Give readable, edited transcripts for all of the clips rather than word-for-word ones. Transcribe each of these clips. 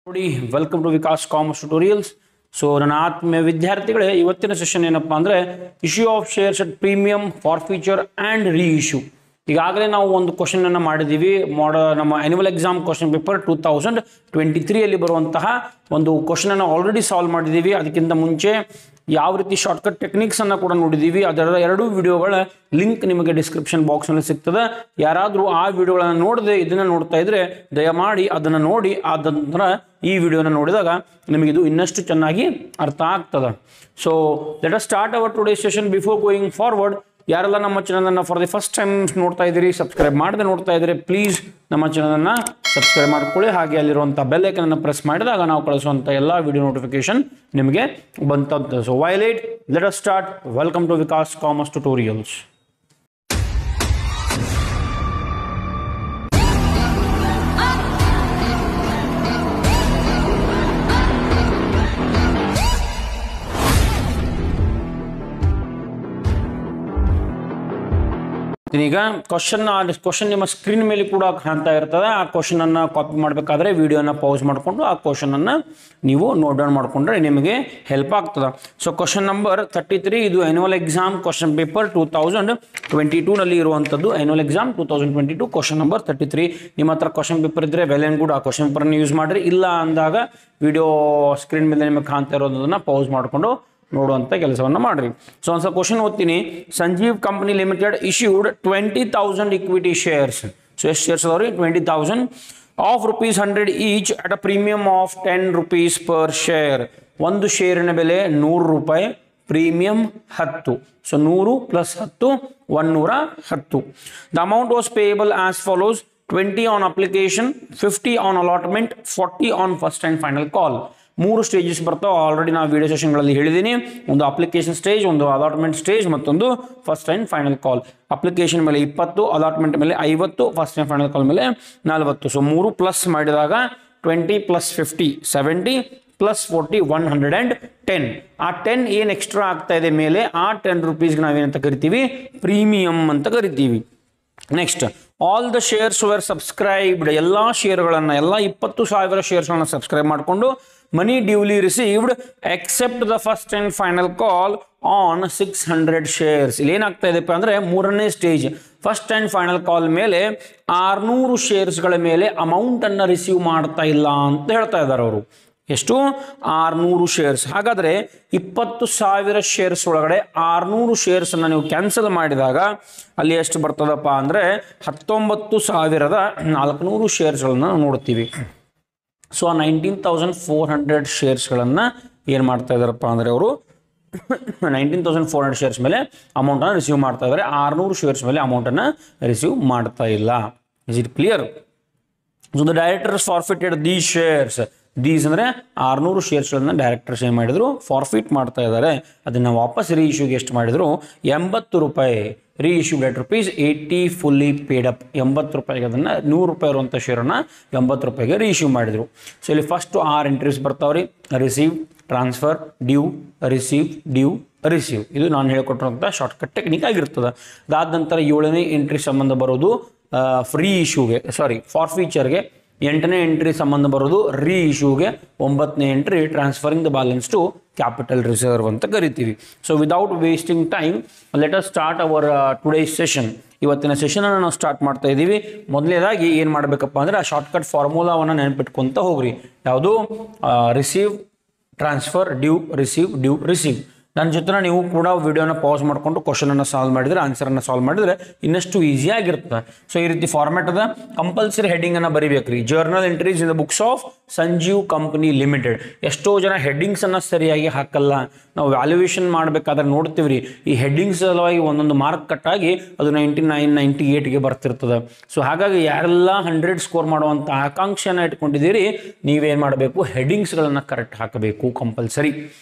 ನೋಡಿ welcome to Vikas commerce tutorials. So ನನ್ನ ಆತ್ಮೀಯ ವಿದ್ಯಾರ್ಥಿಗಳೇ, ಇವತ್ತಿನ ಸೆಷನ್ ಏನಪ್ಪಾ ಅಂದರೆ issue of shares at premium, forfeiture and reissue. ಈಗಾಗಲೇ ನಾವು ಒಂದು ಕ್ವಶನನ್ನು ಮಾಡಿದ್ದೀವಿ. ನಮ್ಮ ಆ್ಯನ್ಯುವಲ್ ಎಕ್ಸಾಮ್ ಕ್ವಶನ್ ಪೇಪರ್ 2023 ಬರುವಂತಹ ಒಂದು ಕ್ವಶನನ್ನು ಆಲ್ರೆಡಿ ಸಾಲ್ವ್ ಮಾಡಿದ್ದೀವಿ. ಅದಕ್ಕಿಂತ ಮುಂಚೆ ಯಾವ ರೀತಿ ಶಾರ್ಟ್ಕಟ್ ಟೆಕ್ನಿಕ್ಸನ್ನು ಕೂಡ ನೋಡಿದ್ದೀವಿ. ಅದರ ಎರಡೂ ವಿಡಿಯೋಗಳ ಲಿಂಕ್ ನಿಮಗೆ ಡಿಸ್ಕ್ರಿಪ್ಷನ್ ಬಾಕ್ಸ್ನಲ್ಲಿ ಸಿಗ್ತದೆ. ಯಾರಾದರೂ ಆ ವಿಡಿಯೋಗಳನ್ನು ನೋಡದೆ ಇದನ್ನು ನೋಡ್ತಾ ಇದ್ರೆ ದಯಮಾಡಿ ಅದನ್ನು ನೋಡಿ, ಆದ ನಂತರ ಈ ವಿಡಿಯೋನ ನೋಡಿದಾಗ ನಿಮಗೆ ಇದು ಇನ್ನಷ್ಟು ಚೆನ್ನಾಗಿ ಅರ್ಥ ಆಗ್ತದೆ. So let us start our today session. Before going forward, ಯಾರೆಲ್ಲ ನಮ್ಮ ಚಾನಲನ್ನು ಫಾರ್ ದಿ ಫಸ್ಟ್ ಟೈಮ್ ನೋಡ್ತಾ ಇದ್ದೀರಿ, ಸಬ್ಸ್ಕ್ರೈಬ್ ಮಾಡದೆ ನೋಡ್ತಾ ಇದ್ದೀರಿ, ಪ್ಲೀಸ್ ನಮ್ಮ ಚಾನಲನ್ನು ಸಬ್ಸ್ಕ್ರೈಬ್ ಮಾಡ್ಕೊಳ್ಳಿ. ಹಾಗೆ ಅಲ್ಲಿರುವಂಥ ಬೆಲ್ ಐಕನ್ ಪ್ರೆಸ್ ಮಾಡಿದಾಗ ನಾವು ಕಳಿಸುವಂಥ ಎಲ್ಲ ವಿಡಿಯೋ ನೋಟಿಫಿಕೇಶನ್ ನಿಮಗೆ ಬಂತಂತೆ. So why late let us start. Welcome to Vikas commerce tutorials. ಈಗ ಕ್ವಶನ್ ನಿಮ್ಮ ಸ್ಕ್ರೀನ್ ಮೇಲೆ ಕೂಡ ಕಾಣ್ತಾ ಇರ್ತದೆ. ಆ ಕ್ವಶನ್ ಅನ್ನು ಕಾಪಿ ಮಾಡಬೇಕಾದ್ರೆ ವಿಡಿಯೋನ ಪಾಸ್ ಮಾಡಿಕೊಂಡು ಆ ಕ್ವಶನ್ ಅನ್ನು ನೀವು ನೋಟ್ ಡೌನ್ ಮಾಡಿಕೊಂಡ್ರೆ ನಿಮಗೆ ಹೆಲ್ಪ್ ಆಗ್ತದೆ. ಸೊ ಕ್ವಶನ್ ನಂಬರ್ 33, ಇದು ಆನ್ಯುವಲ್ ಎಕ್ಸಾಮ್ ಕ್ವಶನ್ ಪೇಪರ್ 2022 ಇರುವಂಥದ್ದು. Annual exam 2022 question number 33. ನಿಮ್ಮ ಹತ್ರ ಕ್ವಶನ್ ಪೇಪರ್ ಇದ್ರೆ ವೆಲ್ ಆ್ಯಂಡ್ ಗುಡ್, ಆ ಕ್ವಶನ್ ಪೇಪರ್ನ ಯೂಸ್ ಮಾಡಿರಿ. ಇಲ್ಲ ಅಂದಾಗ ವಿಡಿಯೋ ಸ್ಕ್ರೀನ್ ಮೇಲೆ ನಿಮಗೆ ಕಾಣ್ತಾ ಇರೋದನ್ನ ಪಾಸ್ ಮಾಡಿಕೊಂಡು ನೋಡುವಂಥ ಕೆಲಸವನ್ನು ಮಾಡಿರಿ. ಸೊ ಒಂದು ಕ್ವಶನ್ ಓದ್ತೀನಿ. Sanjeev company limited issued 20,000 equity shares. So ಎಷ್ಟು ಶೇರ್ಸ್ ಅದಾವ್ರಿ? 20,000 of ₹100 each at a premium of ₹10 per share. ಒಂದು ಶೇರಿನ ಬೆಲೆ ₹100, premium 10. So 100 + 10 110. The amount was payable as follows: 20 on application, 50 on allotment, 40 on first and final call. 3 stages ಬರ್ತಾವೆ. Already ನಾವು video ಸೆಷನ್ಗಳಲ್ಲಿ ಹೇಳಿದ್ದೀನಿ. ಒಂದು application stage, ಒಂದು allotment stage, ಮತ್ತೊಂದು first and final call. Application ಮೇಲೆ 20, allotment ಮೇಲೆ 50, ಫಸ್ಟ್ ಆ್ಯಂಡ್ ಫೈನಲ್ ಕಾಲ್ ಮೇಲೆ 40. So 3 plus ಮಾಡಿದಾಗ 20 + 50 70 + 40 110. ಆ 10 ಏನು ಎಕ್ಸ್ಟ್ರಾ ಆಗ್ತಾ ಇದೆ ಮೇಲೆ, ಆ ₹10 ನಾವೇನಂತ ಕರಿತೀವಿ? ಪ್ರೀಮಿಯಂ ಅಂತ ಕರಿತೀವಿ. Next, all the shares were subscribed. ಎಲ್ಲ ಶೇರ್ಗಳನ್ನು, ಎಲ್ಲ 20,000 ಶೇರ್ಸ್ಗಳನ್ನು ಸಬ್ಸ್ಕ್ರೈಬ್ ಮಾಡಿಕೊಂಡು money duly received except the first and final call on 600 shares. ಇಲ್ಲಿ ಏನಾಗ್ತಾ ಇದೆಪ್ಪ ಅಂದರೆ, 3ನೇ stage first and final call ಮೇಲೆ 600 ಶೇರ್ಸ್ಗಳ ಮೇಲೆ ಅಮೌಂಟನ್ನು ರಿಸೀವ್ ಮಾಡ್ತಾ ಇಲ್ಲ ಅಂತ ಹೇಳ್ತಾ ಇದ್ದಾರೆ ಅವರು. ಎಷ್ಟು? 600 ಶೇರ್ಸ್. ಹಾಗಾದರೆ 20,000 ಶೇರ್ಸ್ ಒಳಗಡೆ 600 ಶೇರ್ಸನ್ನು ನೀವು ಕ್ಯಾನ್ಸಲ್ ಮಾಡಿದಾಗ ಅಲ್ಲಿ ಎಷ್ಟು ಬರ್ತದಪ್ಪ ಅಂದರೆ 19,400 ಶೇರ್ಸ್ಗಳನ್ನು ನೋಡ್ತೀವಿ. ಸೊ 19,400 ಶೇರ್ಸ್ಗಳನ್ನು ಏನು ಮಾಡ್ತಾ ಇದ್ದಾರಪ್ಪ ಅಂದರೆ ಅವರು 19,400 ಶೇರ್ಸ್ ಮೇಲೆ ಅಮೌಂಟನ್ನು ರಿಸೀವ್ ಮಾಡ್ತಾ ಇದ್ದಾರೆ. 600 ಶೇರ್ಸ್ ಮೇಲೆ ಅಮೌಂಟನ್ನು ರಿಸೀವ್ ಮಾಡ್ತಾ ಇಲ್ಲ. Is it clear? So the directors forfeited these shares. These ಅಂದರೆ 600 ಶೇರ್ಸ್ಗಳನ್ನು ಡೈರೆಕ್ಟರ್ಸ್ ಏನು ಮಾಡಿದರು? ಫಾರ್ಫಿಟ್ ಮಾಡ್ತಾ ಇದ್ದಾರೆ. ಅದನ್ನು ವಾಪಸ್ ರೀ ಇಶ್ಯೂಗೆ ಎಷ್ಟು ಮಾಡಿದರು? ₹80. ರೀ ಇಶ್ಯೂ ₹80 ಫುಲ್ಲಿ ಪೇಡ್ ಅಪ್. ₹80 ಅದನ್ನು ₹100 ಇರುವಂಥ ಶೇರನ್ನು ₹80 ರೀ ಇಶ್ಯೂ ಮಾಡಿದರು. ಸೊ ಇಲ್ಲಿ ಫಸ್ಟು 6 ಎಂಟ್ರೀಸ್ ಬರ್ತಾವ್ರಿ. Receive, transfer, due, receive, due, receive. ಇದು ನಾನು ಹೇಳ್ಕೊಟ್ಟಿರುವಂಥ ಶಾರ್ಟ್ಕಟ್ ಟೆಕ್ನಿಕ್ ಆಗಿರ್ತದೆ. ಅದಾದ ನಂತರ 7ನೇ ಎಂಟ್ರಿ ಸಂಬಂಧ ಬರೋದು ಫ್ರೀ ಇಶ್ಯೂಗೆ, ಫಾರ್ಫೀಚರ್ಗೆ. 8ನೇ ಎಂಟ್ರಿ ಸಂಬಂಧ ಬರೋದು ರೀ ಇಶ್ಯೂಗೆ. 9ನೇ entry transferring the balance to capital reserve ಅಂತ ಕರಿತೀವಿ. So without wasting time let us start our today's session. ಇವತ್ತಿನ ಸೆಷನನ್ನು ನಾವು ಸ್ಟಾರ್ಟ್ ಮಾಡ್ತಾ ಇದ್ದೀವಿ. ಮೊದಲನೇದಾಗಿ ಏನು ಮಾಡಬೇಕಪ್ಪ ಅಂದರೆ, ಆ ಶಾರ್ಟ್ಕಟ್ ಫಾರ್ಮುಲಾವನ್ನು ನೆನಪಿಟ್ಕೊತ ಹೋಗ್ರಿ. ಯಾವುದು? Receive, transfer, due, receive, due, receive. ನನ್ನ ಜೊತೆ ನೀವು ಕೂಡ ವಿಡಿಯೋನ ಪಾಸ್ ಮಾಡಿಕೊಂಡು ಕ್ವಶನನ್ನು ಸಾಲ್ವ್ ಮಾಡಿದರೆ, ಆನ್ಸರನ್ನು ಸಾಲ್ವ್ ಮಾಡಿದರೆ ಇನ್ನಷ್ಟು ಈಸಿಯಾಗಿರ್ತದೆ. ಸೊ ಈ ರೀತಿ ಫಾರ್ಮ್ಯಾಟ್ ಅದ. ಕಂಪಲ್ಸರಿ ಹೆಡ್ಡಿಂಗನ್ನು ಬರೀಬೇಕ್ರಿ. Journal entries in the books of Sanjeev company limited. ಎಷ್ಟೋ ಜನ ಹೆಡ್ಡಿಂಗ್ಸನ್ನು ಸರಿಯಾಗಿ ಹಾಕಲ್ಲ. ನಾವು ವ್ಯಾಲ್ಯೂಯೇಷನ್ ಮಾಡಬೇಕಾದ್ರೆ ನೋಡ್ತೀವಿ ರೀ, ಈ ಹೆಡ್ಡಿಂಗ್ಸ್ ಸಲುವಾಗಿ ಒಂದೊಂದು ಮಾರ್ಕ್ ಕಟ್ಟಾಗಿ ಅದು 99, 98ಗೆ ಬರ್ತಿರ್ತದೆ. ಸೊ ಹಾಗಾಗಿ ಯಾರೆಲ್ಲ 100 ಸ್ಕೋರ್ ಮಾಡುವಂಥ ಆಕಾಂಕ್ಷೆಯನ್ನು ಇಟ್ಕೊಂಡಿದ್ದೀರಿ, ನೀವೇನು ಮಾಡಬೇಕು? ಹೆಡ್ಡಿಂಗ್ಸ್ಗಳನ್ನು ಕರೆಕ್ಟ್ ಹಾಕಬೇಕು compulsory.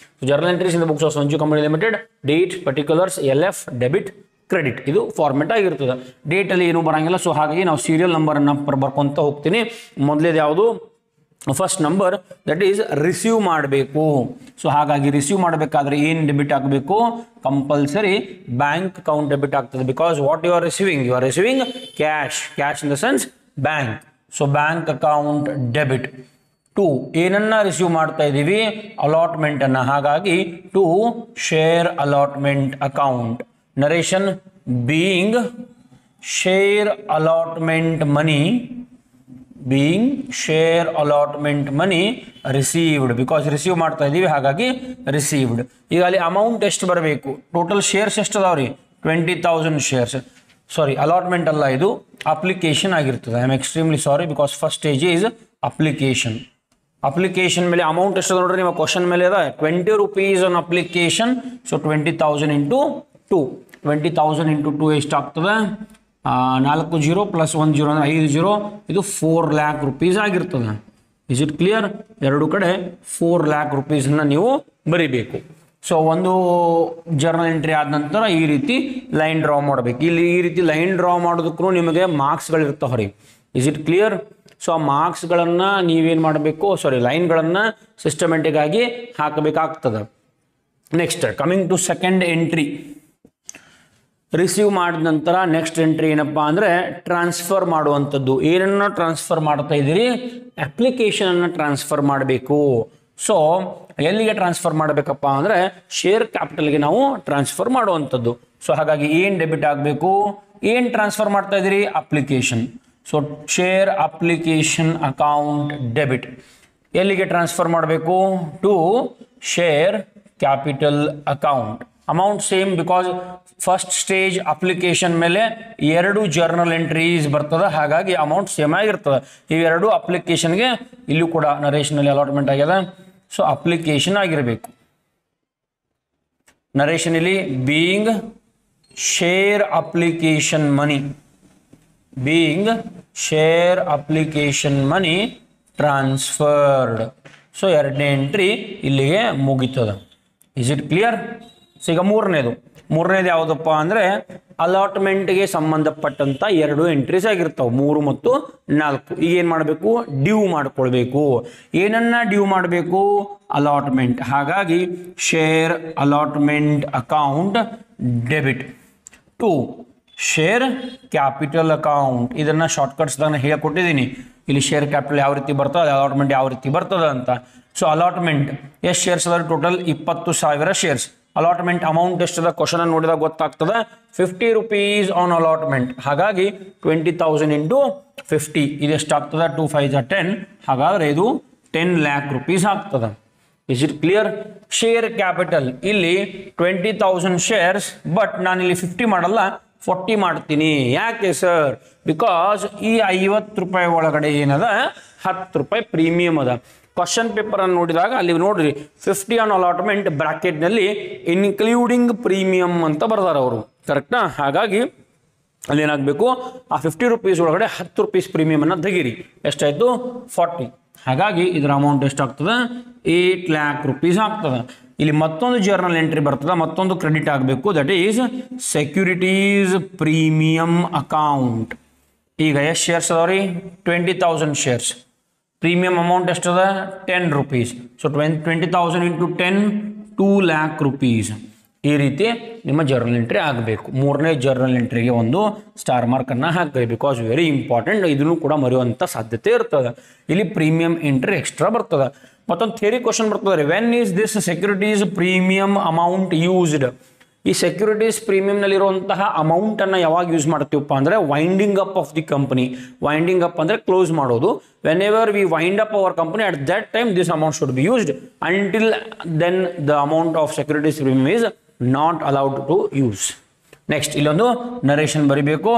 Journal entries in the books of Sanjeev company limited. Date, particulars, LF, debit, credit. ಇದು ಫಾರ್ಮೆಟ್ ಆಗಿರ್ತದೆ. ಡೇಟಲ್ಲಿ ಏನೂ ಬರೋಂಗಿಲ್ಲ. ಸೊ ಹಾಗಾಗಿ ನಾವು ಸೀರಿಯಲ್ ನಂಬರನ್ನು ಬರ್ಕೊಂತ ಹೋಗ್ತೀನಿ. ಮೊದಲೇದು ಯಾವುದು? First number, that is receive ಮಾಡಬೇಕು. ಸೊ ಹಾಗಾಗಿ ರಿಸೀವ್ ಮಾಡಬೇಕಾದ್ರೆ ಏನು ಡೆಬಿಟ್ ಆಗಬೇಕು? ಕಂಪಲ್ಸರಿ ಬ್ಯಾಂಕ್ ಅಕೌಂಟ್ ಡೆಬಿಟ್ ಆಗ್ತದೆ. Because what you are receiving? You are receiving cash. Cash in the sense bank. So bank account debit. To ಏನನ್ನ receive ಮಾಡ್ತಾ ಇದ್ದೀವಿ allotment ಅನ್ನ ಹಾಗಾಗಿ to share allotment account narration being share allotment money received because receive ಮಾಡ್ತಾ ಇದ್ದೀವಿ ಹಾಗಾಗಿ received ಈಗ ಅಲ್ಲಿ ಅಮೌಂಟ್ ಎಷ್ಟು ಬರಬೇಕು ಟೋಟಲ್ ಶೇರ್ಸ್ ಎಷ್ಟು ಅದಾವ್ರಿ 20,000 ಶೇರ್ಸ್ ಸಾರಿ ಅಲಾಟ್ಮೆಂಟ್ ಅಲ್ಲ ಇದು ಅಪ್ಲಿಕೇಶನ್ ಆಗಿರ್ತದೆ I am extremely sorry because first stage is application ಮೇಲೆ ಅಮೌಂಟ್ ಎಷ್ಟು ನೋಡ್ರಿ ನಿಮ್ಮ ಕ್ವಶನ್ ಮೇಲೆ ಅದ 20 rupees on application so 20,000 into 2 20,000 into 2 ಎಷ್ಟಾಗ್ತದೆ 4 0 ಪ್ಲಸ್ 1 0 ಅಂದರೆ 5 0 ಇದು 4 lakh rupees ಆಗಿರ್ತದೆ ಇಸ್ ಇಟ್ ಕ್ಲಿಯರ್ ಎರಡು ಕಡೆ 4 lakh rupees ನೀವು ಬರಿಬೇಕು ಸೊ ಒಂದು ಜರ್ನಲ್ ಎಂಟ್ರಿ ಆದ ನಂತರ ಈ ರೀತಿ ಲೈನ್ ಡ್ರಾ ಮಾಡಬೇಕು ಇಲ್ಲಿ ಈ ರೀತಿ ಲೈನ್ ಡ್ರಾ ಮಾಡೋದಕ್ಕೂ ನಿಮಗೆ ಮಾರ್ಕ್ಸ್ಗಳು ಇರ್ತಾವೆ ರೀ ಇಸ್ ಇಟ್ ಕ್ಲಿಯರ್ ಸೊ ಆ ಮಾರ್ಕ್ಸ್ಗಳನ್ನು ನೀವೇನು ಮಾಡಬೇಕು ಸಾರಿ ಲೈನ್ಗಳನ್ನು ಸಿಸ್ಟಮೆಟಿಕ್ ಆಗಿ ಹಾಕಬೇಕಾಗ್ತದೆ next coming to second entry receive ಮಾಡಿದ ನಂತರ ನೆಕ್ಸ್ಟ್ ಎಂಟ್ರಿ ಏನಪ್ಪ ಅಂದರೆ ಟ್ರಾನ್ಸ್ಫರ್ ಮಾಡುವಂಥದ್ದು ಏನನ್ನು ಟ್ರಾನ್ಸ್ಫರ್ ಮಾಡ್ತಾ ಇದ್ದೀರಿ ಅಪ್ಲಿಕೇಶನನ್ನು ಟ್ರಾನ್ಸ್ಫರ್ ಮಾಡಬೇಕು ಸೊ ಎಲ್ಲಿಗೆ ಟ್ರಾನ್ಸ್ಫರ್ ಮಾಡಬೇಕಪ್ಪ ಅಂದರೆ ಶೇರ್ ಕ್ಯಾಪಿಟಲ್ಗೆ ನಾವು ಟ್ರಾನ್ಸ್ಫರ್ ಮಾಡುವಂಥದ್ದು ಸೊ ಹಾಗಾಗಿ ಏನು ಡೆಬಿಟ್ ಆಗಬೇಕು ಏನು ಟ್ರಾನ್ಸ್ಫರ್ ಮಾಡ್ತಾ ಇದ್ದೀರಿ application so share application account debit ಎಲ್ಲಿಗೆ ಟ್ರಾನ್ಸ್ಫರ್ ಮಾಡಬೇಕು to share capital account amount same because first stage application ಮೇಲೆ 2 ಜರ್ನಲ್ ಎಂಟ್ರೀಸ್ ಬರ್ತದೆ ಹಾಗಾಗಿ ಅಮೌಂಟ್ ಸೇಮ್ ಆಗಿರ್ತದೆ ಇವೆರಡು ಅಪ್ಲಿಕೇಶನ್ಗೆ ಇಲ್ಲೂ ಕೂಡ ನರೇಶನಲ್ಲಿ ಅಲಾಟ್ಮೆಂಟ್ ಆಗ್ಯದ ಸೊ ಅಪ್ಲಿಕೇಶನ್ ಆಗಿರಬೇಕು ನರೇಶನಲ್ಲಿ being share application money transferred so ಎರಡನೇ ಎಂಟ್ರಿ ಇಲ್ಲಿಗೆ ಮುಗೀತದ ಇಸ್ ಇಟ್ ಕ್ಲಿಯರ್ ಸೊ ಈಗ ಮೂರನೇದು ಯಾವುದಪ್ಪ ಅಂದರೆ ಅಲಾಟ್ಮೆಂಟ್ಗೆ ಸಂಬಂಧಪಟ್ಟಂಥ 2 ಎಂಟ್ರೀಸ್ ಆಗಿರ್ತಾವೆ 3 ಮತ್ತು 4 ಈಗ ಏನು ಮಾಡಬೇಕು ಡ್ಯೂ ಮಾಡ್ಕೊಳ್ಬೇಕು ಏನನ್ನ ಡ್ಯೂ ಮಾಡಬೇಕು ಅಲಾಟ್ಮೆಂಟ್ ಹಾಗಾಗಿ share allotment account debit to share capital account ಇದನ್ನು ಶಾರ್ಟ್ಕಟ್ಸ್ದಾಗ ಹೇಳ್ಕೊಟ್ಟಿದ್ದೀನಿ ಇಲ್ಲಿ ಶೇರ್ ಕ್ಯಾಪಿಟಲ್ ಯಾವ ರೀತಿ ಬರ್ತದೆ ಅಲಾಟ್ಮೆಂಟ್ ಯಾವ ರೀತಿ ಬರ್ತದೆ ಅಂತ ಸೊ ಅಲಾಟ್ಮೆಂಟ್ ಎಷ್ಟು ಶೇರ್ಸ್ ಅದ ಟೋಟಲ್ 20,000 ಶೇರ್ಸ್ ಅಲಾಟ್ಮೆಂಟ್ ಅಮೌಂಟ್ ಎಷ್ಟದ ಕ್ವಶನ್ ನೋಡಿದಾಗ ಗೊತ್ತಾಗ್ತದೆ 50 rupees ಆನ್ ಅಲಾಟ್ಮೆಂಟ್ ಹಾಗಾಗಿ 20,000 ಇಂಟು 50 ಇದೆಷ್ಟಾಗ್ತದೆ 2 5 10 ಹಾಗಾದರೆ ಇದು 10 lakh rupees ಆಗ್ತದೆ is it clear share capital ಇಲ್ಲಿ 20,000 ಶೇರ್ಸ್ ಬಟ್ ನಾನು ಇಲ್ಲಿ 50 ಮಾಡಲ್ಲ 40 ಮಾಡ್ತೀನಿ ಯಾಕೆ ಸರ್ ಬಿಕಾಸ್ ಈ 50 ರೂಪಾಯಿ ಒಳಗಡೆ ಏನದ 10 ರೂಪಾಯಿ ಪ್ರೀಮಿಯಂ ಅದ ಕ್ವಶನ್ ಪೇಪರ್ ಅನ್ನು ನೋಡಿದಾಗ ಅಲ್ಲಿ ನೋಡ್ರಿ 50 ಆನ್ ಅಲಾಟ್ಮೆಂಟ್ ಬ್ರಾಕೆಟ್ನಲ್ಲಿ ಇನ್ಕ್ಲೂಡಿಂಗ್ ಪ್ರೀಮಿಯಂ ಅಂತ ಬರ್ದಾರ ಅವರು ಕರೆಕ್ಟಾ ಹಾಗಾಗಿ ಅಲ್ಲಿ ಏನಾಗಬೇಕು ಆ 50 rupees ಒಳಗಡೆ 10 rupees ಪ್ರೀಮಿಯಂ ಅನ್ನು ತೆಗೀರಿ ಎಷ್ಟಾಯ್ತು 40 ಹಾಗಾಗಿ ಇದರ ಅಮೌಂಟ್ ಎಷ್ಟಾಗ್ತದೆ 8 lakh rupees ಆಗ್ತದೆ ಇಲ್ಲಿ ಮತ್ತೊಂದು ಜರ್ನಲ್ ಎಂಟ್ರಿ ಬರ್ತದೆ ಮತ್ತೊಂದು ಕ್ರೆಡಿಟ್ ಆಗಬೇಕು that is securities premium account ಈಗ ಎಷ್ಟು ಶೇರ್ಸ್ ಅದಾವ್ರಿ 20,000 ಶೇರ್ಸ್ ಪ್ರೀಮಿಯಂ ಅಮೌಂಟ್ ಎಷ್ಟದ 10 rupees so 20,000 into 10 2 lakh rupees ಈ ರೀತಿ ನಿಮ್ಮ ಜರ್ನಲ್ ಎಂಟ್ರಿ ಆಗಬೇಕು ಮೂರನೇ ಜರ್ನಲ್ ಎಂಟ್ರಿಗೆ ಒಂದು ಸ್ಟಾರ್ ಮಾರ್ಕನ್ನು ಹಾಕ್ತೀವಿ ಬಿಕಾಸ್ ವೆರಿ ಇಂಪಾರ್ಟೆಂಟ್ ಇದನ್ನು ಕೂಡ ಮರೆಯುವಂಥ ಸಾಧ್ಯತೆ ಇರ್ತದೆ ಇಲ್ಲಿ ಪ್ರೀಮಿಯಂ ಎಂಟ್ರಿ ಎಕ್ಸ್ಟ್ರಾ ಬರ್ತದೆ ಮತ್ತೊಂದು ಥಿಯರಿ ಕ್ವಶನ್ ಬರ್ತದೆ when is this securities premium amount used ಈ ಸೆಕ್ಯೂರಿಟೀಸ್ ಪ್ರೀಮಿಯಂನಲ್ಲಿರುವಂತಹ ಅಮೌಂಟನ್ನು ಯಾವಾಗ ಯೂಸ್ ಮಾಡ್ತೀವಪ್ಪ ಅಂದರೆ winding up of the company winding up ಅಂದರೆ ಕ್ಲೋಸ್ ಮಾಡೋದು whenever we wind up our company at that time this amount should be used until then the amount of securities premium is not allowed to use next ಇಲ್ಲೊಂದು narration ಬರಿಬೇಕು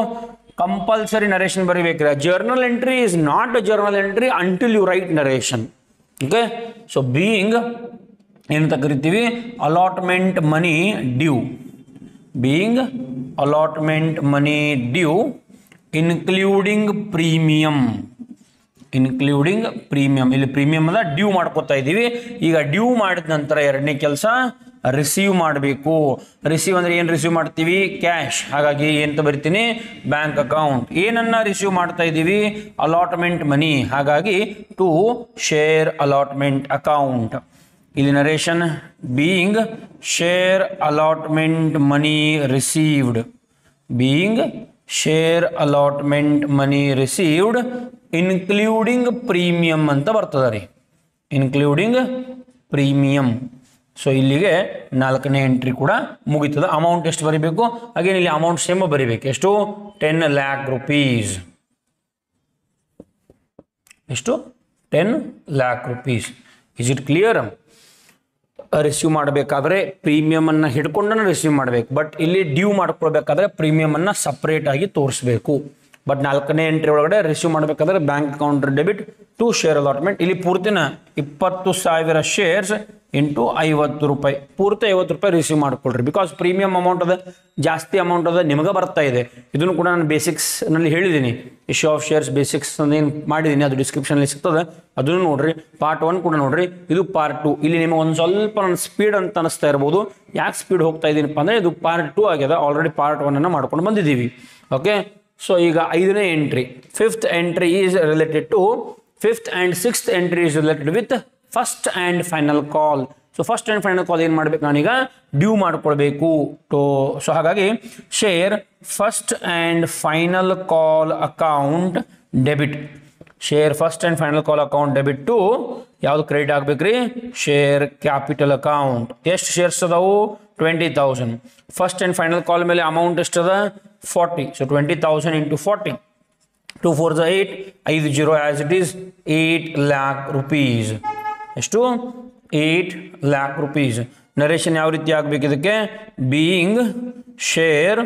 compulsory narration ಬರಿಬೇಕ್ರೆ journal entry is not a journal entry until you write narration okay so being ಏನಂತ ಕರಿತೀವಿ allotment money due being allotment money due including premium ಇಲ್ಲಿ premium ಅಲ್ಲ due ಮಾಡ್ಕೋತಾ ಇದ್ದೀವಿ ಈಗ ಡ್ಯೂ ಮಾಡಿದ ನಂತರ ಎರಡನೇ ಕೆಲಸ ರಿಸೀವ್ ಮಾಡಬೇಕು ರಿಸೀವ್ ಅಂದರೆ ಏನು ರಿಸೀವ್ ಮಾಡ್ತೀವಿ ಕ್ಯಾಶ್ ಹಾಗಾಗಿ ಏನಂತ ಬರಿತೀನಿ ಬ್ಯಾಂಕ್ ಅಕೌಂಟ್ ಏನನ್ನ ರಿಸೀವ್ ಮಾಡ್ತಾ ಇದ್ದೀವಿ ಅಲಾಟ್ಮೆಂಟ್ ಮನಿ ಹಾಗಾಗಿ ಟು ಶೇರ್ ಅಲಾಟ್ಮೆಂಟ್ ಅಕೌಂಟ್ ಇಲ್ಲಿ narration being share allotment money received including premium ಅಂತ ಬರ್ತದೆ ರೀ ಇನ್ಕ್ಲೂಡಿಂಗ್ ಪ್ರೀಮಿಯಂ. ಸೊ ಇಲ್ಲಿಗೆ 4ನೇ ಎಂಟ್ರಿ ಕೂಡ ಮುಗೀತದೆ. ಅಮೌಂಟ್ ಎಷ್ಟು ಬರೀಬೇಕು? ಅಗೇನ್ ಇಲ್ಲಿ ಅಮೌಂಟ್ ಸೇಮ್ ಬರೀಬೇಕು. ಎಷ್ಟು? 10 lakh rupees. ಎಷ್ಟು? 10 lakh rupees. Is it clear? Receive ಮಾಡಬೇಕಾದ್ರೆ ಪ್ರೀಮಿಯಮನ್ನು ಹಿಡ್ಕೊಂಡನ್ನು ರಿಸೀವ್ ಮಾಡಬೇಕು. ಬಟ್ ಇಲ್ಲಿ ಡ್ಯೂ ಮಾಡ್ಕೊಳ್ಬೇಕಾದ್ರೆ ಪ್ರೀಮಿಯಮನ್ನು ಸಪ್ರೇಟ್ ಆಗಿ ತೋರಿಸ್ಬೇಕು. ಬಟ್ 4ನೇ ಎಂಟ್ರಿ ಒಳಗಡೆ ರಿಸೀವ್ ಮಾಡಬೇಕಾದ್ರೆ bank account debit to share allotment. ಇಲ್ಲಿ ಪೂರ್ತಿನ 20,000 ಶೇರ್ಸ್ ಇಂಟು 50 ರೂಪಾಯಿ, ಪೂರ್ತಿ 50 ರೂಪಾಯಿ ರಿಸೀವ್ ಮಾಡ್ಕೊಳ್ರಿ. ಬಿಕಾಸ್ ಪ್ರೀಮಿಯಂ ಅಮೌಂಟ್ ಅದ, ಜಾಸ್ತಿ ಅಮೌಂಟ್ ಅದ, ನಿಮಗೆ ಬರ್ತಾ ಇದೆ. ಇದನ್ನು ಕೂಡ ನಾನು ಬೇಸಿಕ್ಸ್ನಲ್ಲಿ ಹೇಳಿದ್ದೀನಿ. ಇಶ್ಯೂ ಆಫ್ ಶೇರ್ಸ್ ಬೇಸಿಕ್ಸ್ ಏನು ಮಾಡಿದ್ದೀನಿ, ಅದು ಡಿಸ್ಕ್ರಿಪ್ಷನಲ್ಲಿ ಸಿಗ್ತದೆ, ಅದನ್ನು ನೋಡ್ರಿ. ಪಾರ್ಟ್ 1 ಕೂಡ ನೋಡ್ರಿ. ಇದು ಪಾರ್ಟ್ 2. ಇಲ್ಲಿ ನಿಮಗೆ ಒಂದು ಸ್ವಲ್ಪ ನನ್ನ ಸ್ಪೀಡ್ ಅಂತ ಅನಿಸ್ತಾ ಇರ್ಬೋದು. ಯಾಕೆ ಸ್ಪೀಡ್ ಹೋಗ್ತಾ ಇದ್ದೀನಪ್ಪ ಅಂದರೆ ಇದು ಪಾರ್ಟ್ 2 ಆಗ್ಯದ. ಆಲ್ರೆಡಿ ಪಾರ್ಟ್ 1 ಮಾಡ್ಕೊಂಡು ಬಂದಿದ್ದೀವಿ. ಓಕೆ, ಸೊ ಈಗ 5ನೇ entry, 5th entry is related to 5th and 6th entry is related with first and final call. So first and final call ಏನು ಮಾಡಬೇಕು? ನಾನೀಗ ಡ್ಯೂ ಮಾಡ್ಕೊಳ್ಬೇಕು. ಸೊ ಹಾಗಾಗಿ share first and final call account debit. Share first and final call account debit to ಯಾವುದು credit ಆಗ್ಬೇಕ್ರಿ? Share capital account. ಎಷ್ಟು shares ಅದಾವು? 20,000. First and final call ಮೇಲೆ ಅಮೌಂಟ್ ಎಷ್ಟದ? 40. So 20,000 into 40. 2 4 8, 5 0 as it is 8 lakh rupees. ಎಷ್ಟು? 8 lakh rupees. Narration ಯಾವ ರೀತಿ ಆಗಬೇಕು ಇದಕ್ಕೆ? Being share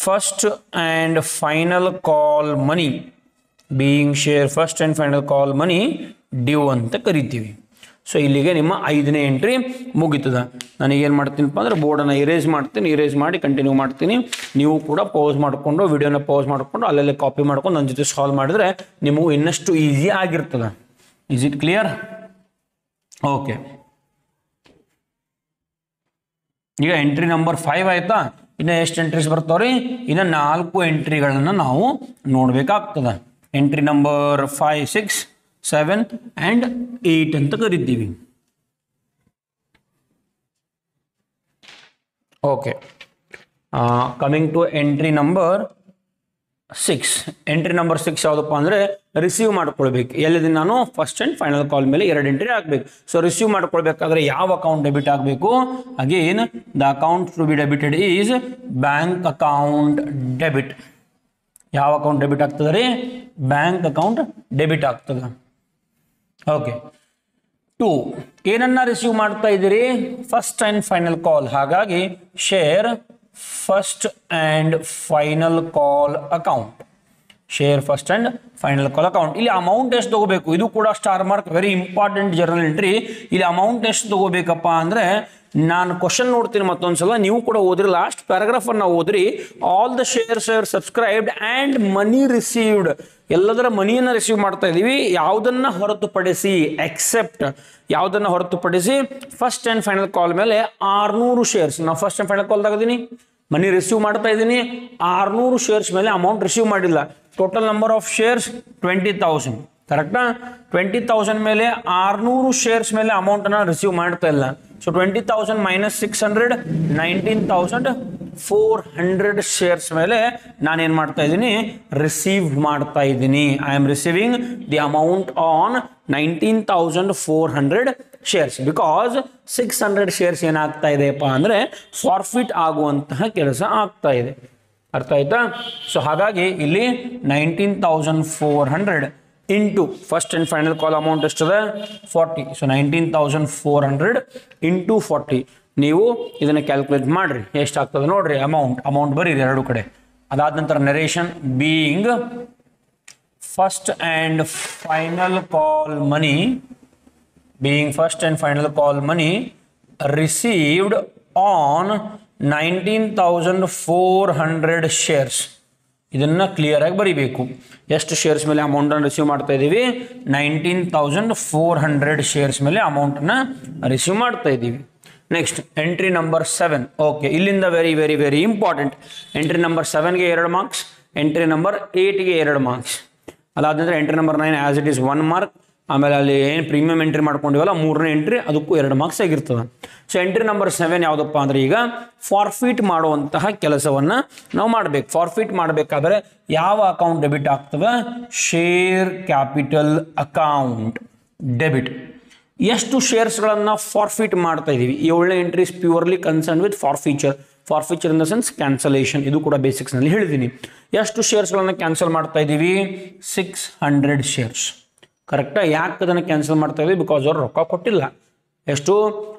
first and final call money, being share first and final call money due ಅಂತ ಕರಿತೀವಿ. ಸೊ ಇಲ್ಲಿಗೆ ನಿಮ್ಮ 5ನೇ ಎಂಟ್ರಿ ಮುಗೀತದ. ನನಗೇನು ಮಾಡ್ತೀನಪ್ಪ ಅಂದರೆ ಬೋರ್ಡನ್ನು ಇರೇಸ್ ಮಾಡ್ತೀನಿ, ಇರೇಸ್ ಮಾಡಿ ಕಂಟಿನ್ಯೂ ಮಾಡ್ತೀನಿ. ನೀವು ಕೂಡ ಪೌಸ್ ಮಾಡಿಕೊಂಡು ವಿಡಿಯೋನ ಪೌಸ್ ಮಾಡಿಕೊಂಡು ಅಲ್ಲೆಲ್ಲ ಕಾಪಿ ಮಾಡ್ಕೊಂಡು ನನ್ನ ಜೊತೆ ಸಾಲ್ವ್ ಮಾಡಿದ್ರೆ ನಿಮಗೂ ಇನ್ನಷ್ಟು ಈಸಿ ಆಗಿರ್ತದೆ. Is it clear? ಓಕೆ, ಈಗ ಎಂಟ್ರಿ ನಂಬರ್ 5 ಆಯ್ತಾ. ಇನ್ನು ಎಷ್ಟು ಎಂಟ್ರೀಸ್ ಬರ್ತಾವ್ರಿ? ಇನ್ನು 4 ಎಂಟ್ರಿಗಳನ್ನು ನಾವು ನೋಡಬೇಕಾಗ್ತದೆ. ಎಂಟ್ರಿ ನಂಬರ್ 5, 6, 7 and 8 ಅಂತ ಕರಿತೀವಿ. Okay, coming to entry number 6. Entry number 6 ಯಾವುದಪ್ಪ ಅಂದರೆ ರಿಸೀವ್ ಮಾಡ್ಕೊಳ್ಬೇಕು. ಎಲ್ಲಿದೆ? ನಾನು ಫಸ್ಟ್ ಆ್ಯಂಡ್ ಫೈನಲ್ ಕಾಲ್ ಮೇಲೆ 2 ಎಂಟ್ರಿ ಆಗಬೇಕು. ಸೊ ರಿಸೀವ್ ಮಾಡ್ಕೊಳ್ಬೇಕಾದ್ರೆ ಯಾವ ಅಕೌಂಟ್ ಡೆಬಿಟ್ ಆಗಬೇಕು? Again the account to be debited is bank account debit. ಯಾವ ಅಕೌಂಟ್ ಡೆಬಿಟ್ ಆಗ್ತದೆ ರೀ? ಬ್ಯಾಂಕ್ ಅಕೌಂಟ್ ಡೆಬಿಟ್ ಆಗ್ತದೆ. ಓಕೆ, 2 ಏನನ್ನ ರಿಸೀವ್ ಮಾಡ್ತಾ ಇದ್ದೀರಿ? First and final call. ಹಾಗಾಗಿ share first and final call account. Share first and final call account. ಇಲ್ಲಿ amount ಎಷ್ಟು ತಗೋಬೇಕು? ಇದು ಕೂಡ star mark, very important journal entry. ಇಲ್ಲಿ ಅಮೌಂಟ್ ಎಷ್ಟು ತಗೋಬೇಕಪ್ಪ ಅಂದರೆ ನಾನು ಕ್ವಶನ್ ನೋಡ್ತೀನಿ ಮತ್ತೊಂದ್ಸಲ, ನೀವು ಕೂಡ ಓದ್ರಿ. ಲಾಸ್ಟ್ ಪ್ಯಾರಾಗ್ರಾಫನ್ನು ಓದ್ರಿ. All the shares are subscribed and money received. ಎಲ್ಲದರ ಮನಿಯನ್ನು ರಿಸೀವ್ ಮಾಡ್ತಾ ಇದ್ದೀವಿ. ಯಾವುದನ್ನು ಹೊರತುಪಡಿಸಿ, ಎಕ್ಸೆಪ್ಟ್ ಯಾವುದನ್ನು ಹೊರತುಪಡಿಸಿ ಫಸ್ಟ್ ಆ್ಯಂಡ್ ಫೈನಲ್ ಕಾಲ್ ಮೇಲೆ 600 ಶೇರ್ಸ್. ನಾವು ಫಸ್ಟ್ ಆ್ಯಂಡ್ ಫೈನಲ್ ಕಾಲ್ ತಗೋದೀನಿ, ಮನಿ ರಿಸೀವ್ ಮಾಡ್ತಾ ಇದ್ದೀನಿ. 600 ಶೇರ್ಸ್ ಮೇಲೆ ಅಮೌಂಟ್ ರಿಸೀವ್ ಮಾಡಿಲ್ಲ. Total number of shares 20,000. ಕರೆಕ್ಟಾ? 20,000 ಮೇಲೆ 600 ಶೇರ್ಸ್ ಮೇಲೆ ಅಮೌಂಟನ್ನು ರಿಸೀವ್ ಮಾಡ್ತಾ ಇಲ್ಲ. ಸೊ 20,000 ಮೈನಸ್ 600, 19,400 ಶೇರ್ಸ್ ಮೇಲೆ ನಾನೇನು ಮಾಡ್ತಾ ಇದ್ದೀನಿ? ರಿಸೀವ್ ಮಾಡ್ತಾ ಇದ್ದೀನಿ. I am receiving the amount on 19,400 shares. Because 600 shares ಏನಾಗ್ತಾ ಇದೆಯಪ್ಪ ಅಂದರೆ ಫಾರ್ಫಿಟ್ ಆಗುವಂತಹ ಕೆಲಸ ಆಗ್ತಾ ಇದೆ. ಅರ್ಥ ಆಯ್ತಾ? ಸೊ ಹಾಗಾಗಿ ಇಲ್ಲಿ 19,400 into first and final call amount ಎಷ್ಟದ? 40. So 19,400 into 40. ನೀವು ಇದನ್ನು ಕ್ಯಾಲ್ಕುಲೇಟ್ ಮಾಡಿರಿ, ಎಷ್ಟಾಗ್ತದೆ ನೋಡ್ರಿ. ಅಮೌಂಟ್ ಬರೀರಿ ಎರಡು ಕಡೆ. ಅದಾದ ನಂತರ narration being first and final call money, being first and final call money received on 19,400 shares. ಇದನ್ನು ಕ್ಲಿಯರಾಗಿ ಬರೀಬೇಕು. ಎಷ್ಟು ಶೇರ್ಸ್ ಮೇಲೆ ಅಮೌಂಟನ್ನು ರಿಸೀವ್ ಮಾಡ್ತಾ ಇದ್ದೀವಿ? 19,400 ಶೇರ್ಸ್ ಮೇಲೆ ಅಮೌಂಟನ್ನು ರಿಸೀವ್ ಮಾಡ್ತಾ ಇದ್ದೀವಿ. Next entry number 7. ಓಕೆ, ಇಲ್ಲಿಂದ very very very important. Entry number 7ಗೆ 2 ಮಾರ್ಕ್ಸ್, ಎಂಟ್ರಿ ನಂಬರ್ 8ಗೆ 2 ಮಾರ್ಕ್ಸ್. ಅದಾದ ನಂತರ entry number 9 as it is 1 mark. ಆಮೇಲೆ ಅಲ್ಲಿ ಏನು ಪ್ರೀಮಿಯಂ ಎಂಟ್ರಿ ಮಾಡ್ಕೊಂಡಿವಲ್ಲ 3ನೇ ಎಂಟ್ರಿ, ಅದಕ್ಕೂ 2 ಮಾರ್ಕ್ಸ್ ಆಗಿರ್ತದೆ. ಸೊ ಎಂಟ್ರಿ ನಂಬರ್ 7 ಯಾವುದಪ್ಪ ಅಂದರೆ ಈಗ ಫಾರ್ಫಿಟ್ ಮಾಡುವಂತಹ ಕೆಲಸವನ್ನು ನಾವು ಮಾಡಬೇಕು. ಫಾರ್ಫಿಟ್ ಮಾಡಬೇಕಾದ್ರೆ ಯಾವ ಅಕೌಂಟ್ ಡೆಬಿಟ್ ಆಗ್ತದೆ? Share capital account debit. ಎಷ್ಟು ಶೇರ್ಸ್ಗಳನ್ನು ಫಾರ್ಫಿಟ್ ಮಾಡ್ತಾ ಇದ್ದೀವಿ. 7ನೇ entry is purely concern with forfeiture in the sense cancellation. ಇದು ಕೂಡ ಬೇಸಿಕ್ಸ್ನಲ್ಲಿ ಹೇಳಿದ್ದೀನಿ. ಎಷ್ಟು ಶೇರ್ಸ್ಗಳನ್ನು ಕ್ಯಾನ್ಸಲ್ ಮಾಡ್ತಾ ಇದ್ದೀವಿ? 600 ಶೇರ್ಸ್. ಕರೆಕ್ಟಾ? ಯಾಕೆ ಅದನ್ನು ಕ್ಯಾನ್ಸಲ್ ಮಾಡ್ತಾ ಇದ್ದೀವಿ? ಬಿಕಾಸ್ ಅವರು ರೊಕ್ಕ ಕೊಟ್ಟಿಲ್ಲ. ಎಷ್ಟು?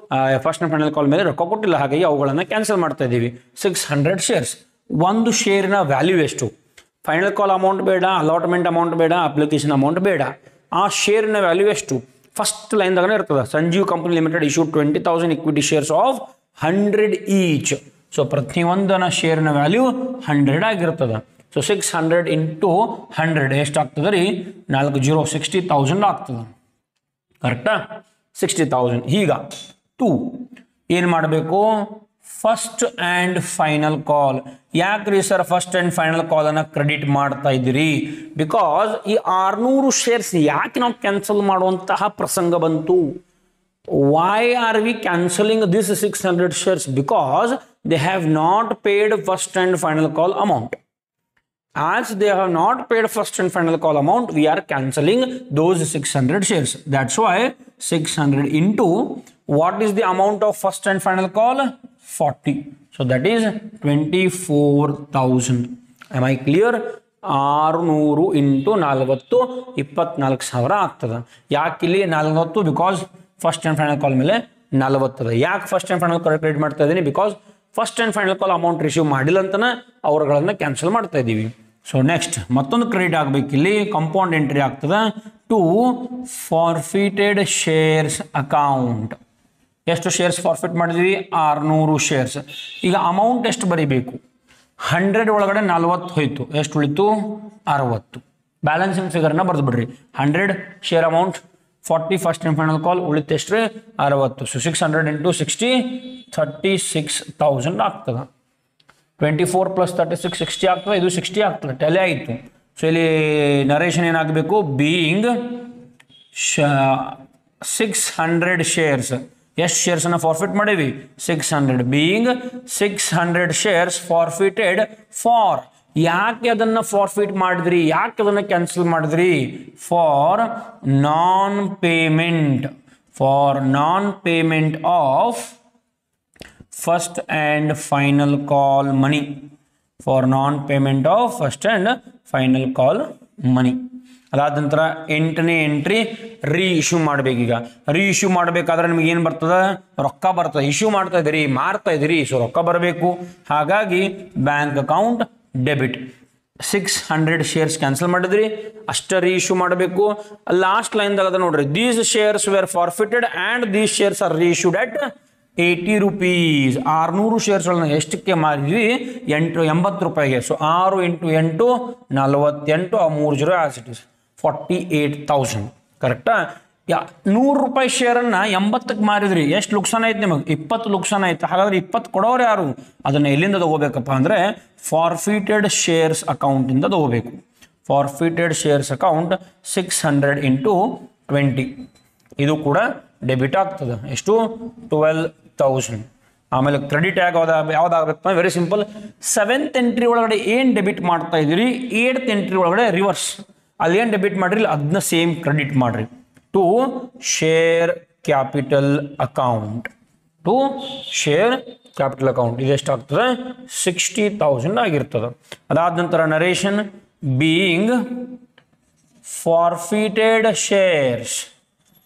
ಫಸ್ಟ್ ಆ್ಯಂಡ್ ಫೈನಲ್ ಕಾಲ್ ಮೇಲೆ ರೊಕ್ಕ ಕೊಟ್ಟಿಲ್ಲ, ಹಾಗಾಗಿ ಅವುಗಳನ್ನು ಕ್ಯಾನ್ಸಲ್ ಮಾಡ್ತಾ ಇದ್ದೀವಿ. 600 ಶೇರ್ಸ್. ಒಂದು ಶೇರಿನ ವ್ಯಾಲ್ಯೂ ಎಷ್ಟು? ಫೈನಲ್ ಕಾಲ್ ಅಮೌಂಟ್ ಬೇಡ, ಅಲಾಟ್ಮೆಂಟ್ ಅಮೌಂಟ್ ಬೇಡ, ಅಪ್ಲಿಕೇಶನ್ ಅಮೌಂಟ್ ಬೇಡ. ಆ ಶೇರಿನ ವ್ಯಾಲ್ಯೂ ಎಷ್ಟು? ಫಸ್ಟ್ ಲೈನ್ದಾಗನೇ ಇರ್ತದೆ. Sanjeev company limited issued 20,000 equity shares of 100 each. So ಪ್ರತಿಯೊಂದನ ಶೇರಿನ ವ್ಯಾಲ್ಯೂ 100 ಆಗಿರ್ತದೆ. ಸೊ 600 ಇಂಟು 100 ಎಷ್ಟಾಗ್ತದೆ ರೀ? 40 60,000 ಆಗ್ತದೆ. ಕರೆಕ್ಟಾ? 60,000. ಈಗ 2 ಏನು ಮಾಡಬೇಕು? ಫಸ್ಟ್ ಆ್ಯಂಡ್ ಫೈನಲ್ ಕಾಲ್. ಯಾಕ್ರಿ ಸರ್ ಫಸ್ಟ್ ಆ್ಯಂಡ್ ಫೈನಲ್ ಕಾಲನ್ನು ಕ್ರೆಡಿಟ್ ಮಾಡ್ತಾ ಇದ್ದೀರಿ? ಬಿಕಾಸ್ ಈ 600 ಶೇರ್ಸ್ ಯಾಕೆ ನಾವು ಕ್ಯಾನ್ಸಲ್ ಮಾಡುವಂತಹ ಪ್ರಸಂಗ ಬಂತು? Why are we cancelling this 600 shares? Because they have not paid first and final call amount. As they have not paid first and final call amount, we are cancelling those 600 shares. That's why 600 into what is the amount of first and final call? 40. So that is 24,000. Am I clear? 600 into 40 24,000 ಆಗ್ತದೆ. ಯಾಕೆ ಇಲ್ಲಿ 40? Because first and final call ಮೇಲೆ 40. ಯಾಕೆ first and final call credit ಮಾಡ್ತಾ ಇದ್ದೀನಿ? Because first and final call amount receive ಮಾಡಿಲ್ಲ ಅಂತನ ಅವ್ರುಗಳನ್ನು cancel ಮಾಡ್ತಾ ಇದ್ದೀವಿ. ಸೊ ನೆಕ್ಸ್ಟ್ ಮತ್ತೊಂದು ಕ್ರೆಡಿಟ್ ಆಗಬೇಕಿಲ್ಲಿ. ಕಂಪೌಂಡ್ ಎಂಟ್ರಿ ಆಗ್ತದೆ ಟು ಫಾರ್ಫಿಟೆಡ್ ಶೇರ್ಸ್ ಅಕೌಂಟ್. ಎಷ್ಟು ಶೇರ್ಸ್ ಫಾರ್ಫಿಟ್ ಮಾಡಿದ್ವಿ? 600 ಶೇರ್ಸ್. ಈಗ ಅಮೌಂಟ್ ಎಷ್ಟು ಬರೀಬೇಕು? 100 ಒಳಗಡೆ 40 ಹೋಯ್ತು. ಎಷ್ಟು ಉಳಿತು? 60. ಬ್ಯಾಲೆನ್ಸಿಂಗ್ ಫಿಗರ್ನ ಬರೆದು ಬಿಡ್ರಿ. 100 share amount, 40 first and final ಕಾಲ್, ಉಳಿತು ಎಷ್ಟು ರೀ? 60. ಸೊ 600 ಇಂಟು 60 36,000 ಆಗ್ತದೆ. 24 ಪ್ಲಸ್ 36 60 ಆಗ್ತದೆ. ಇದು 60 ಆಗ್ತದೆ. ಟೆಲೆ ಆಯಿತು. ಸೊ ಇಲ್ಲಿ ನರೇಷನ್ ಏನಾಗಬೇಕು? Being 600 shares. ಎಷ್ಟು ಶೇರ್ಸನ್ನು ಫಾರ್ಫಿಟ್ ಮಾಡೀವಿ? 600. Being 600 shares forfeited for. ಯಾಕೆ ಅದನ್ನು ಫಾರ್ಫಿಟ್ ಮಾಡಿದ್ರಿ? ಯಾಕೆ ಅದನ್ನು ಕ್ಯಾನ್ಸಲ್ ಮಾಡಿದ್ರಿ? For non payment of first and final call money. For non payment of first and final call money. ಅದಾದ ನಂತರ 8ನೇ ಎಂಟ್ರಿ ರೀ ಇಶ್ಯೂ ಮಾಡಬೇಕೀಗ. ರೀ ಇಶ್ಯೂ ಮಾಡಬೇಕಾದ್ರೆ ನಿಮಗೆ ಏನು ಬರ್ತದೆ? ರೊಕ್ಕ ಬರ್ತದೆ. ಇಶ್ಯೂ ಮಾಡ್ತಾ ಇದ್ದೀರಿ, ಮಾರ್ತಾ ಇದ್ದೀರಿ, ಸೊ ರೊಕ್ಕ ಬರಬೇಕು. ಹಾಗಾಗಿ bank account debit. 600 shares cancel ಮಾಡಿದ್ರಿ, ಅಷ್ಟೇ ರೀ ಇಶ್ಯೂ ಮಾಡಬೇಕು. ಲಾಸ್ಟ್ ಲೈನ್ದಾಗ ಅದ ನೋಡ್ರಿ, these shares were forfeited and these shares are reissued at 80 rupees. 600 ಶೇರ್ಸ್ಗಳನ್ನ ಎಷ್ಟಕ್ಕೆ ಮಾರಿದ್ವಿ? 80 ರೂಪಾಯಿಗೆ. ಸೊ 6 ಇಂಟು 8 48, ಆ 3 0 ಆಸ್ ಇಟ್ ಇಸ್ 48,000. ಕರೆಕ್ಟಾ? 100 ರೂಪಾಯಿ ಶೇರನ್ನು 80ಕ್ಕೆ ಮಾರಿದ್ರಿ, ಎಷ್ಟು ಲುಕ್ಸಾನ್ ಆಯ್ತು ನಿಮಗೆ? 20 ಲುಕ್ಸಾನ್ ಆಯ್ತು. ಹಾಗಾದ್ರೆ 20 ಕೊಡೋರು ಯಾರು? ಅದನ್ನು ಎಲ್ಲಿಂದ ತಗೋಬೇಕಪ್ಪ ಅಂದರೆ ಫಾರ್ಫಿಟೆಡ್ ಶೇರ್ಸ್ ಅಕೌಂಟಿಂದ ತಗೋಬೇಕು. Forfeited shares account 600 into 20. ಇದು ಕೂಡ ಡೆಬಿಟ್ ಆಗ್ತದೆ. ಎಷ್ಟು? 12,000. ಆಮೇಲೆ ಕ್ರೆಡಿಟ್ ಯಾವ್ದಾಗಬೇಕು? Very simple. 7th ಎಂಟ್ರಿ ಒಳಗಡೆ ಏನು ಡೆಬಿಟ್ ಮಾಡ್ತಾ ಇದ್ದೀರಿ? 8th ಎಂಟ್ರಿ ಒಳಗಡೆ ರಿವರ್ಸ್. ಅಲ್ಲಿ ಏನು ಡೆಬಿಟ್ ಮಾಡಿರಿ ಅದನ್ನ ಸೇಮ್ ಕ್ರೆಡಿಟ್ ಮಾಡಿರಿ. To share capital account. To share capital account. ಇದೆಷ್ಟಾಗ್ತದೆ? 60,000 ಆಗಿರ್ತದೆ. ಅದಾದ ನಂತರ narration being forfeited shares.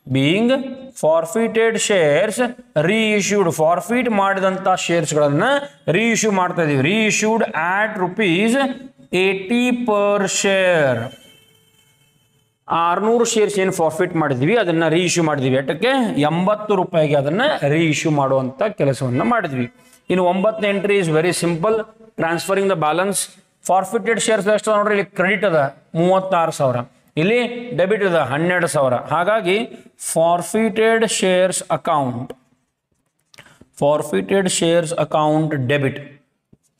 Being forfeited shares reissued. Forfeit ಮಾಡಿದಂಥ ಶೇರ್ಸ್ಗಳನ್ನು ರೀಇಶ್ಯೂ ಮಾಡ್ತಾ ಇದ್ದೀವಿ. Reissued at ₹80 per share. 600 shares ಏನು ಫಾರ್ಫಿಟ್ ಮಾಡಿದ್ವಿ ಅದನ್ನು ರೀಇಶ್ಯೂ ಮಾಡಿದ್ವಿ. ಎಷ್ಟಕ್ಕೆ? 80 ರೂಪಾಯಿಗೆ ಅದನ್ನು ರೀಇಶ್ಯೂ ಮಾಡುವಂಥ ಕೆಲಸವನ್ನು ಮಾಡಿದ್ವಿ. ಇನ್ನು 9th entry is very simple. Transferring the balance. Forfeited shares ಎಷ್ಟು ನೋಡ್ರಿ? ಇಲ್ಲಿ ಕ್ರೆಡಿಟ್ ಅದ 36,000, ಇಲ್ಲಿ ಡೆಬಿಟ್ ಅದ 12,000. ಹಾಗಾಗಿ ಫಾರ್ಫಿಟೆಡ್ ಶೇರ್ಸ್ ಅಕೌಂಟ್ ಡೆಬಿಟ್.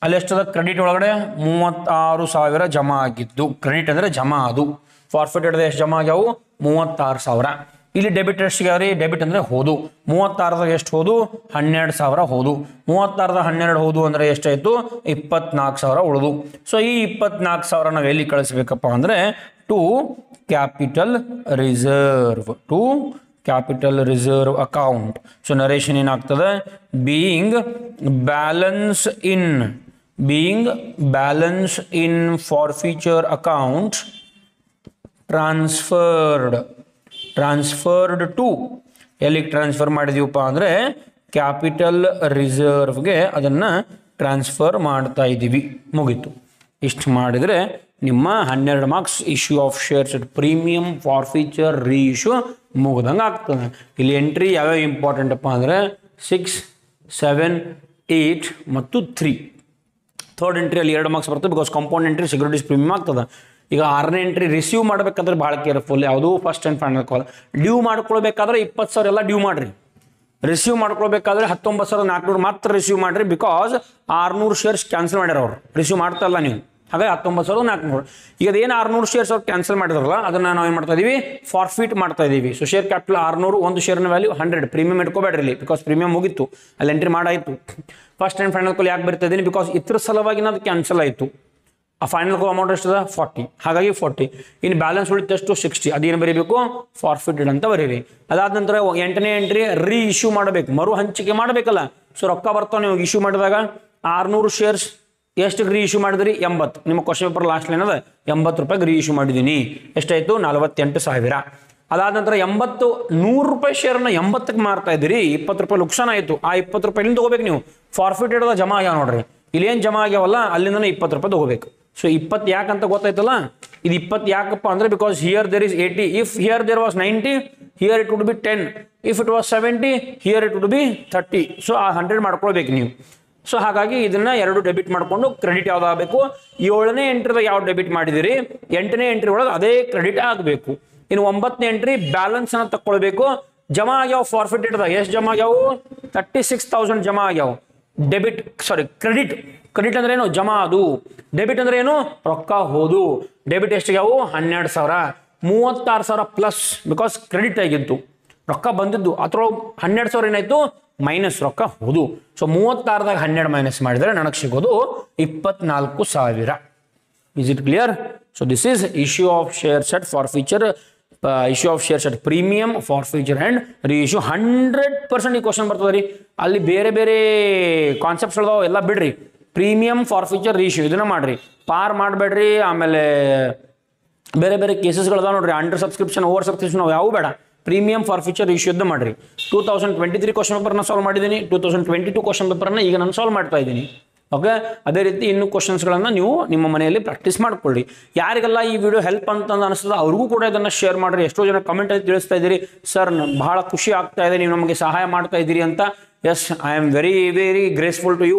ಅಲ್ಲಿ ಎಷ್ಟದ? ಕ್ರೆಡಿಟ್ ಒಳಗಡೆ 36,000 ಜಮಾ ಆಗಿದ್ದು. ಕ್ರೆಡಿಟ್ ಅಂದರೆ ಜಮಾ. ಅದು ಫಾರ್ಫಿಟೆಡ್ ಎಷ್ಟು ಜಮಾ ಆಗ್ಯಾವು? 36,000. ಇಲ್ಲಿ ಡೆಬಿಟ್ ಎಷ್ಟಿಗೆ ರೀ? ಡೆಬಿಟ್ ಅಂದರೆ ಹೋದು. 36ದಾಗ ಎಷ್ಟು ಹೋದು? 12,000 ಹೋದು. 36ದ 12 ಹೋದು ಅಂದರೆ ಎಷ್ಟಾಯಿತು? 24,000 ಉಳಿದು. ಸೊ ಈ 24,000 ನಾವು ಎಲ್ಲಿ ಕಳಿಸ್ಬೇಕಪ್ಪ ಅಂದರೆ to capital reserve. To capital reserve account. So narration ಏನಾಗ್ತದೆ, being balance in forfeiture account transferred to, ಎಲ್ಲಿಗೆ ಟ್ರಾನ್ಸ್ಫರ್ ಮಾಡಿದೀವಪ್ಪ ಅಂದರೆ ಕ್ಯಾಪಿಟಲ್ ರಿಸರ್ವ್ಗೆ ಅದನ್ನು ಟ್ರಾನ್ಸ್ಫರ್ ಮಾಡ್ತಾ ಇದ್ದೀವಿ. ಮುಗೀತು. ಇಷ್ಟು ಮಾಡಿದರೆ ನಿಮ್ಮ 12 marks issue of shares at premium forfeiture reissue ಮುಗ್ದಂಗೆ ಆಗ್ತದೆ. ಇಲ್ಲಿ ಎಂಟ್ರಿ ಯಾವ್ಯಾವ ಇಂಪಾರ್ಟೆಂಟಪ್ಪ ಅಂದರೆ 6, 7, 8 ಮತ್ತು 3. ಥರ್ಡ್ ಎಂಟ್ರಿಯಲ್ಲಿ 2 ಮಾರ್ಕ್ಸ್ ಬರ್ತದೆ, because compound entry securities premium ಆಗ್ತದೆ. ಈಗ 6ನೇ ಎಂಟ್ರಿ ರಿಸೀವ್ ಮಾಡಬೇಕಾದ್ರೆ ಭಾಳ ಕೇರ್ಫುಲ್, ಯಾವುದೂ first and final call. Due ಮಾಡ್ಕೊಳ್ಬೇಕಾದ್ರೆ 20,000 ಎಲ್ಲ ಡ್ಯೂ ಮಾಡಿರಿ. ರಿಸೀವ್ ಮಾಡ್ಕೊಳ್ಬೇಕಾದ್ರೆ 19,400 ಮಾತ್ರ ರಿಸೀವ್ ಮಾಡಿರಿ, ಬಿಕಾಸ್ 600 ಶೇರ್ಸ್ ಕ್ಯಾನ್ಸಲ್ ಮಾಡ್ಯಾರ ಅವರು, ರಿಸೀವ್ ಮಾಡ್ತಾ ಇಲ್ಲ ನೀವು. ಹಾಗಾಗಿ 19,400. ಈಗ ಅದೇನು 600 ಶೇರ್ಸ್ ಅವ್ರು ಕ್ಯಾನ್ಸಲ್ ಮಾಡಿದ್ರಲ್ಲ, ಅದನ್ನು ನಾವು ಏನು ಮಾಡ್ತಾ ಇದೀವಿ, ಫಾರ್ಫಿಟ್ ಮಾಡ್ತಾ ಇದ್ದೀವಿ. ಸೊ ಶೇರ್ ಕ್ಯಾಪಿಟಲ್ 600, ಒಂದು ಶೇರ್ನ ವ್ಯಾಲ್ಯೂ 100. ಪ್ರೀಮಿಯಂ ಇಟ್ಕೋಬೇಡ್ರಿ ಇಲ್ಲಿ, ಬಿಕಾಸ್ ಪ್ರೀಮಿಯಂ ಮುಗಿತ್ತು, ಅಲ್ಲಿ ಎಂಟ್ರಿ ಮಾಡಾಯಿತು. ಫಸ್ಟ್ ಆ್ಯಂಡ್ ಫೈನಲ್ ಕಾಲ್ ಯಾಕೆ ಬರ್ತಾ ಇದ್ದೀನಿ, ಬಿಕಾಸ್ ಇದ್ರ ಸಲುವಾಗಿ ಅದು ಕ್ಯಾನ್ಸಲ್ ಆಯಿತು. ಆ ಫೈನಲ್ ಕಾಲ್ ಅಮೌಂಟ್ ಎಷ್ಟದ 40, ಹಾಗಾಗಿ 40. ಇನ್ನು ಬ್ಯಾಲೆನ್ಸ್ ಉಳಿದಷ್ಟು 60, ಅದೇನು ಬರೀಬೇಕು, ಫಾರ್ಫಿಟೆಡ್ ಅಂತ ಬರೀರಿ. ಅದಾದ ನಂತರ 8ನೇ ಎಂಟ್ರಿ ರೀ ಇಶ್ಯೂ ಮಾಡಬೇಕು, ಮರು ಹಂಚಿಕೆ ಮಾಡಬೇಕಲ್ಲ. ಸೊ ರೊಕ್ಕ ಬರ್ತಾವೆ ನೀವು ಇಶ್ಯೂ ಮಾಡಿದಾಗ 600 ಶೇರ್ಸ್ ಎಷ್ಟು ರೀ ಇಶ್ಯೂ ಮಾಡಿದ್ರಿ, 80. ನಿಮ್ಮ ಕ್ವಶನ್ ಪೇಪರ್ ಲಾಸ್ಟ್ ಲೈನ್ ಅದ, 80 ರೂಪಾಯಿಗೆ ರೀ ಇಶ್ಯೂ ಮಾಡಿದ್ದೀನಿ. ಎಷ್ಟಾಯಿತು, 48,000. ಅದಾದ ನಂತರ 100 ರೂಪಾಯಿ ಶೇರ್ನ 80ಕ್ಕೆ ಮಾರ್ತಾ ಇದ್ದೀರಿ, 20 ರೂಪಾಯಿ ನುಕ್ಸಾನ ಆಯಿತು. ಆ 20 ರೂಪಾಯಿಲಿಂದ ತಗೋಬೇಕು ನೀವು. ಫಾರ್ಫಿಟೆಡ್ ಜಮಾ ಆಗ್ಯಾವ ನೋಡ್ರಿ, ಇಲ್ಲಿ ಏನು ಜಮಾ ಆಗ್ಯಾವಲ್ಲ ಅಲ್ಲಿಂದನೇ 20 ರೂಪಾಯಿ ತಗೋಬೇಕು. ಸೊ 20 ಯಾಕಂತ ಗೊತ್ತಾಯ್ತಲ್ಲ, ಇದು 20 ಯಾಕಪ್ಪ ಅಂದರೆ because here there is 80. If here there was 90, here it would be 10. If it was 70, here it would be 30. So ಆ 100 ಮಾಡ್ಕೊಳ್ಬೇಕು ನೀವು. ಸೊ ಹಾಗಾಗಿ ಇದನ್ನ 2 ಡೆಬಿಟ್ ಮಾಡಿಕೊಂಡು ಕ್ರೆಡಿಟ್ ಯಾವ್ದು ಆಗಬೇಕು, 7ನೇ ಎಂಟ್ರಿದಾಗ ಯಾವ್ದು ಡೆಬಿಟ್ ಮಾಡಿದಿರಿ 8ನೇ ಎಂಟ್ರಿ ಒಳಗೆ ಅದೇ ಕ್ರೆಡಿಟ್ ಆಗಬೇಕು. ಇನ್ನು 9ನೇ ಎಂಟ್ರಿ ಬ್ಯಾಲೆನ್ಸ್ ಅನ್ನ ತಕ್ಕೊಳ್ಬೇಕು. ಜಮಾ ಆಗ್ಯಾವ ಫಾರ್ಫಿಟೆಡ್ ಎಷ್ಟು ಜಮಾ ಆಗ್ಯಾವು, 36,000 ಜಮಾ ಆಗ್ಯಾವ. ಡೆಬಿಟ್ ಕ್ರೆಡಿಟ್ ಅಂದ್ರೆ ಏನು, ಜಮಾ ಅದು. ಡೆಬಿಟ್ ಅಂದ್ರೆ ಏನು, ರೊಕ್ಕ ಹೋದು. ಡೆಬಿಟ್ ಎಷ್ಟಿಗ್ಯಾವು, 12,000. 36,000 ಪ್ಲಸ್, ಬಿಕಾಸ್ ಕ್ರೆಡಿಟ್ ಆಗಿತ್ತು, ರೊಕ್ಕ ಬಂದಿದ್ದು. ಅದ್ರೊಳಗೆ 12,000 ಏನಾಯ್ತು, ಮೈನಸ್ ರೊಕ್ಕ ಹೋದು. ಸೊ 36ದಾಗ 12 ಮೈನಸ್ ಮಾಡಿದರೆ ನನಗೆ ಸಿಗೋದು 24,000. Is it clear? So this is issue of shares at forfeiture, issue of shares at premium forfeiture and reissue. 100% ಈ ಕ್ವಶನ್ ಬರ್ತದೆ ರೀ. ಅಲ್ಲಿ ಬೇರೆ ಬೇರೆ ಕಾನ್ಸೆಪ್ಟ್ಸ್ ಅದಾವ, ಎಲ್ಲ ಬಿಡ್ರಿ. ಪ್ರೀಮಿಯಂ ಫಾರ್ಫೀಚರ್ ರೀಇಶ್ಯೂ ಇದನ್ನ ಮಾಡ್ರಿ, ಪಾರ್ ಮಾಡಬೇಡ್ರಿ. ಆಮೇಲೆ ಬೇರೆ ಬೇರೆ ಕೇಸಸ್ಗಳದಾವ ನೋಡ್ರಿ, ಅಂಡರ್ ಸಬ್ಸ್ಕ್ರಿಪ್ಷನ್, ಓವರ್ ಸಬ್ಸ್ಕ್ರಿಪ್ಷನ್, ಅವು ಯಾವ ಬೇಡ. ಪ್ರೀಮಿಯಂ ಫಾರ್ಫೀಚರ್ ಇಶ್ಯೂದ್ದು ಮಾಡಿರಿ. 2023 ಕ್ವಶನ್ ಪೇಪರ್ನ ಸಾಲ್ವ್ ಮಾಡಿದ್ದೀನಿ, 2022 ಕ್ವಶನ್ ಪೇಪರ್ನ ಈಗ ನಾನು ಸಾಲ್ವ್ ಮಾಡ್ತಾ ಇದ್ದೀನಿ. ಓಕೆ, ಅದೇ ರೀತಿ ಇನ್ನೂ ಕ್ವಶನ್ಸ್ಗಳನ್ನು ನೀವು ನಿಮ್ಮ ಮನೆಯಲ್ಲಿ ಪ್ರಾಕ್ಟೀಸ್ ಮಾಡ್ಕೊಳ್ಳಿ. ಯಾರಿಗೆಲ್ಲ ಈ ವಿಡಿಯೋ ಹೆಲ್ಪ್ ಅಂತ ಅನಿಸ್ತದೆ ಅವ್ರಿಗೂ ಕೂಡ ಇದನ್ನು ಶೇರ್ ಮಾಡಿರಿ. ಎಷ್ಟೋ ಜನ ಕಮೆಂಟಲ್ಲಿ ತಿಳಿಸ್ತಾ ಇದ್ದೀರಿ, ಸರ್ ಬಹಳ ಖುಷಿ ಆಗ್ತಾ ಇದೆ, ನೀವು ನಮಗೆ ಸಹಾಯ ಮಾಡ್ತಾ ಇದ್ದೀರಿ ಅಂತ. Yes, I am very very graceful to you.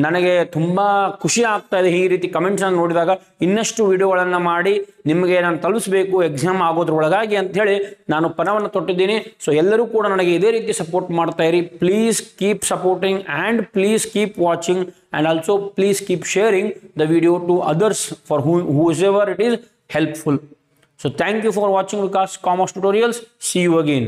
ನನಗೆ ತುಂಬ ಖುಷಿ ಆಗ್ತಾ ಇದೆ ಈ ರೀತಿ ಕಮೆಂಟ್ಸನ್ನು ನೋಡಿದಾಗ. ಇನ್ನಷ್ಟು ವಿಡಿಯೋಗಳನ್ನು ಮಾಡಿ ನಿಮಗೆ ನಾನು ತಲುಪಿಸಬೇಕು ಎಕ್ಸಾಮ್ ಆಗೋದ್ರೊಳಗಾಗಿ ಅಂಥೇಳಿ ನಾನು ಪಣವನ್ನು ತೊಟ್ಟಿದ್ದೀನಿ. ಸೊ ಎಲ್ಲರೂ ಕೂಡ ನನಗೆ ಇದೇ ರೀತಿ ಸಪೋರ್ಟ್ ಮಾಡ್ತಾ ಇರಿ. Please keep supporting and please keep watching and also please keep sharing the video to others for whoever it is helpful. So thank you for watching Vikas Commerce Tutorials. See you again.